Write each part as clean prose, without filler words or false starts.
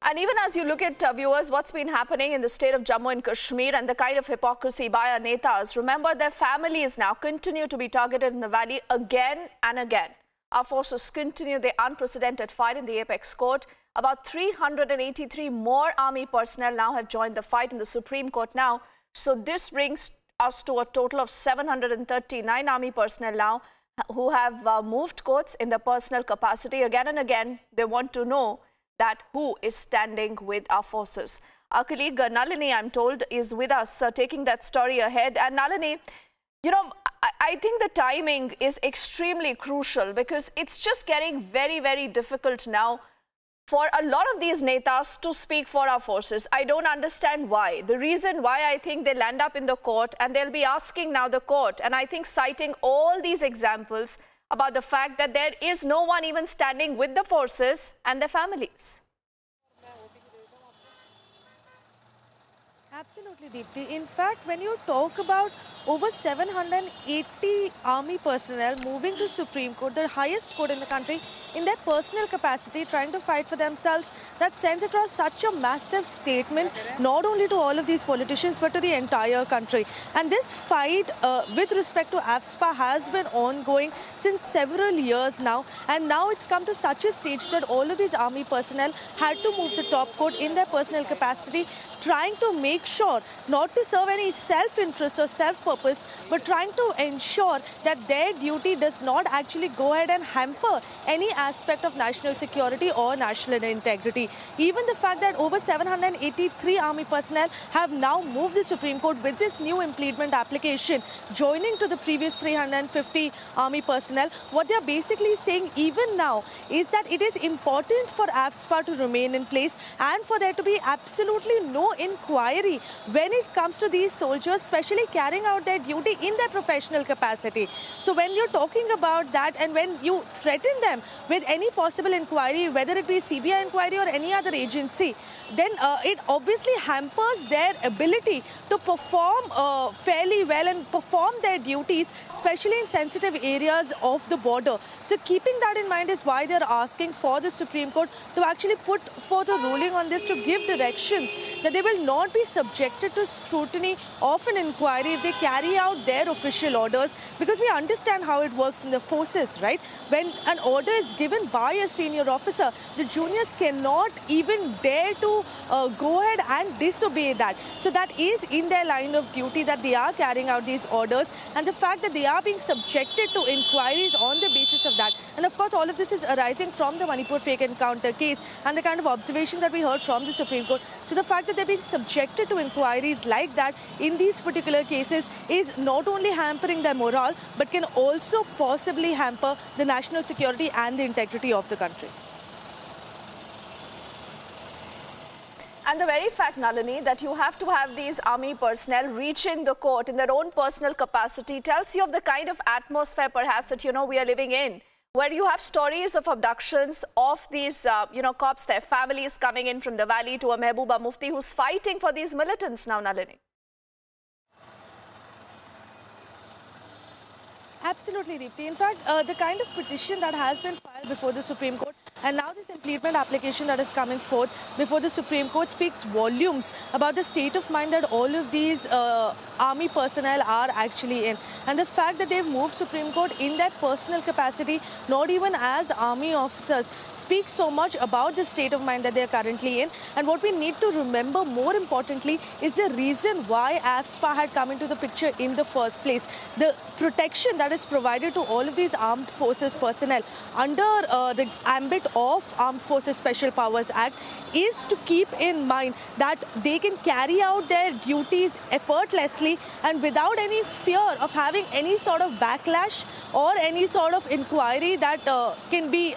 And even as you look at viewers, what's been happening in the state of Jammu and Kashmir and the kind of hypocrisy by our netas, remember their families now continue to be targeted in the valley again and again. Our forces continue the unprecedented fight in the apex court. About 383 more army personnel now have joined the fight in the Supreme Court now. So this brings us to a total of 739 army personnel now who have moved courts in their personal capacity. Again and again, they want to know that who is standing with our forces. Our colleague Nalini, I'm told, is with us taking that story ahead. And Nalini, you know, I think the timing is extremely crucial because it's just getting very, very difficult now for a lot of these netas to speak for our forces. I don't understand why. The reason why I think they'll end up in the court and they'll be asking now the court, and I think citing all these examples about the fact that there is no one even standing with the forces and their families. Absolutely, Deepthi. In fact, when you talk about over 780 army personnel moving to Supreme Court, the highest court in the country, in their personal capacity, trying to fight for themselves, that sends across such a massive statement, not only to all of these politicians, but to the entire country. And this fight with respect to AFSPA has been ongoing since several years now. And now it's come to such a stage that all of these army personnel had to move the top court in their personal capacity, trying to make sure not to serve any self-interest or self-purpose, but trying to ensure that their duty does not actually go ahead and hamper any aspect of national security or national integrity. Even the fact that over 783 army personnel have now moved the Supreme Court with this new impleadment application, joining to the previous 350 army personnel, what they're basically saying even now is that it is important for AFSPA to remain in place and for there to be absolutely no inquiry when it comes to these soldiers, especially carrying out their duty in their professional capacity. So when you're talking about that and when you threaten them with any possible inquiry, whether it be CBI inquiry or any other agency, then it obviously hampers their ability to perform fairly well and perform their duties, especially in sensitive areas of the border. So keeping that in mind is why they're asking for the Supreme Court to actually put forth a ruling on this, to give directions that they will not be subjected to scrutiny of an inquiry if they carry out their official orders, because we understand how it works in the forces, right? When an order is given by a senior officer, the juniors cannot even dare to go ahead and disobey that. So that is in their line of duty that they are carrying out these orders, and the fact that they are being subjected to inquiries on the basis of that. And of course, all of this is arising from the Manipur fake encounter case and the kind of observation that we heard from the Supreme Court. So the fact that they're being subjected to inquiries like that in these particular cases is not only hampering their morale, but can also possibly hamper the national security and the integrity of the country. And the very fact, Nalini, that you have to have these army personnel reaching the court in their own personal capacity tells you of the kind of atmosphere perhaps that, we are living in, where you have stories of abductions of these, cops, their families coming in from the valley to a Mehbooba Mufti who's fighting for these militants now, Nalini. Absolutely, Deepthi. In fact, the kind of petition that has been filed before the Supreme Court and now this impleadment application that is coming forth before the Supreme Court speaks volumes about the state of mind that all of these army personnel are actually in. And the fact that they've moved Supreme Court in their personal capacity, not even as army officers, speaks so much about the state of mind that they're currently in. And what we need to remember more importantly is the reason why AFSPA had come into the picture in the first place. The protection that is provided to all of these armed forces personnel under the ambit of Armed Forces Special Powers Act is to keep in mind that they can carry out their duties effortlessly and without any fear of having any sort of backlash or any sort of inquiry that can be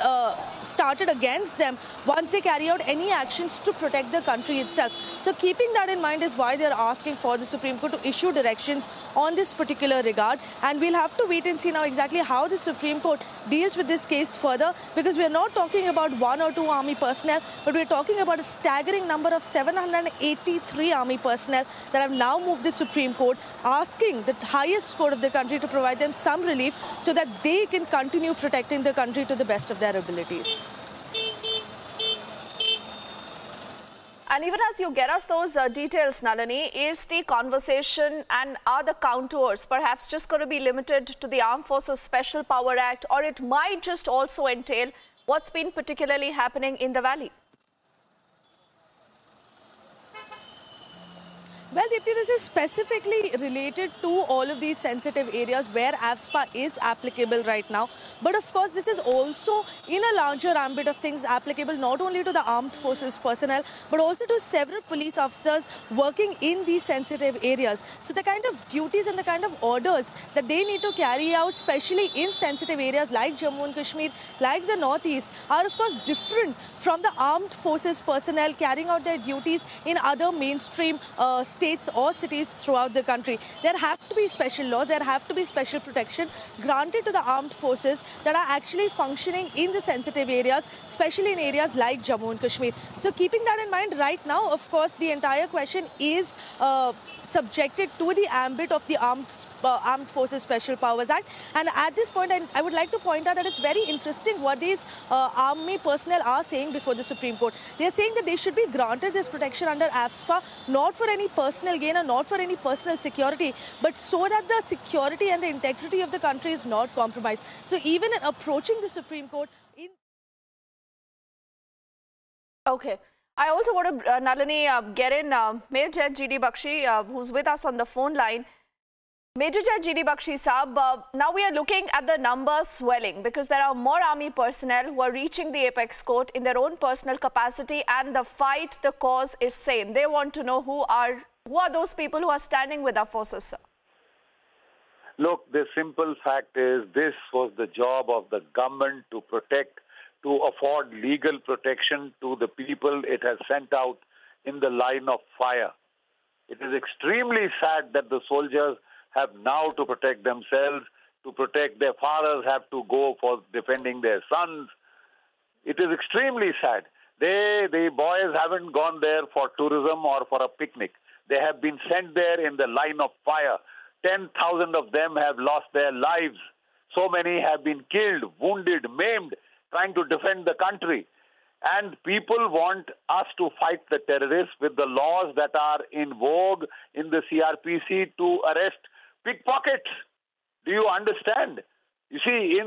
started against them once they carry out any actions to protect the country itself. So keeping that in mind is why they're asking for the Supreme Court to issue directions on this particular regard. And we'll have to wait and see now exactly how the Supreme Court deals with this case further, because we're not talking about one or two army personnel, but we're talking about a staggering number of 783 army personnel that have now moved the Supreme Court, asking the highest court of the country to provide them some relief so that they can continue protecting the country to the best of their abilities. And even as you get us those details, Nalini, is the conversation and are the contours perhaps just going to be limited to the Armed Forces Special Power Act, or it might just also entail what's been particularly happening in the valley? Well, Deepti, this is specifically related to all of these sensitive areas where AFSPA is applicable right now. But of course, this is also in a larger ambit of things applicable not only to the armed forces personnel, but also to several police officers working in these sensitive areas. So the kind of duties and the kind of orders that they need to carry out, especially in sensitive areas like Jammu and Kashmir, like the Northeast, are of course different from the armed forces personnel carrying out their duties in other mainstream states or cities throughout the country. There have to be special laws, there have to be special protection granted to the armed forces that are actually functioning in the sensitive areas, especially in areas like Jammu and Kashmir. So keeping that in mind, right now, of course, the entire question is subjected to the ambit of the Armed Forces Special Powers Act. And at this point, I would like to point out that it's very interesting what these army personnel are saying before the Supreme Court. They are saying that they should be granted this protection under AFSPA, not for any personal gain or not for any personal security, but so that the security and the integrity of the country is not compromised. So even in approaching the Supreme Court... Okay. I also want to, Nalini, get in Major G.D. Bakshi, who's with us on the phone line. Major G.D. Bakshi Saab, now we are looking at the numbers swelling because there are more army personnel who are reaching the apex court in their own personal capacity, and the fight, the cause is same. They want to know who are those people who are standing with our forces, sir. Look, the simple fact is this was the job of the government to protect, to afford legal protection to the people it has sent out in the line of fire. It is extremely sad that the soldiers have now to protect themselves, to protect their fathers, have to go for defending their sons. It is extremely sad. The boys haven't gone there for tourism or for a picnic. They have been sent there in the line of fire. 10,000 of them have lost their lives. So many have been killed, wounded, maimed, trying to defend the country. And people want us to fight the terrorists with the laws that are in vogue in the CRPC to arrest pickpockets. Do you understand? You see,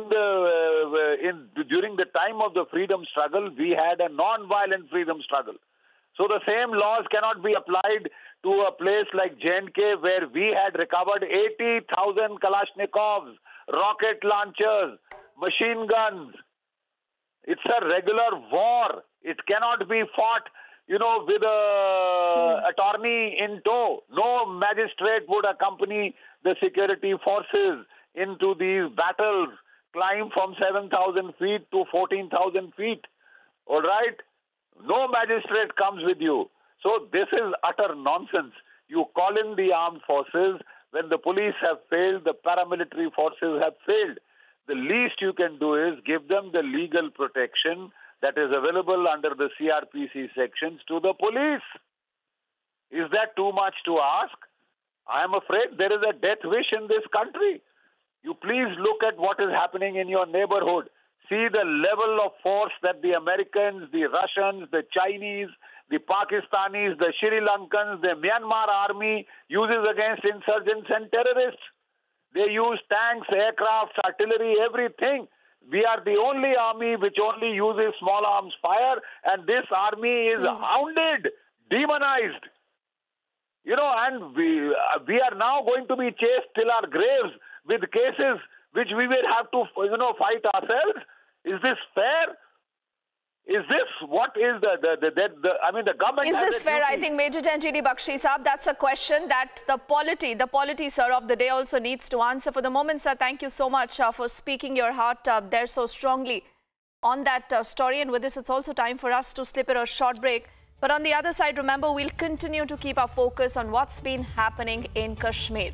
during the time of the freedom struggle, we had a non-violent freedom struggle. So the same laws cannot be applied to a place like J&K, where we had recovered 80,000 Kalashnikovs, rocket launchers, machine guns. It's a regular war. It cannot be fought, with an attorney in tow. No magistrate would accompany the security forces into these battles, climb from 7,000 feet to 14,000 feet. All right? No magistrate comes with you. So this is utter nonsense. You call in the armed forces. When the police have failed, the paramilitary forces have failed. The least you can do is give them the legal protection that is available under the CRPC sections to the police. Is that too much to ask? I am afraid there is a death wish in this country. You please look at what is happening in your neighborhood. See the level of force that the Americans, the Russians, the Chinese, the Pakistanis, the Sri Lankans, the Myanmar army uses against insurgents and terrorists. They use tanks, aircrafts, artillery, everything. We are the only army which only uses small arms fire, and this army is hounded, demonized. And we are now going to be chased till our graves with cases which we will have to, fight ourselves. Is this fair? Is this what is the government? Is this fair? I think Major G.D. Bakshi Saab, that's a question that the polity, sir, of the day also needs to answer. For the moment, sir, thank you so much for speaking your heart there so strongly on that story. And with this, it's also time for us to slip in a short break. But on the other side, remember, we'll continue to keep our focus on what's been happening in Kashmir.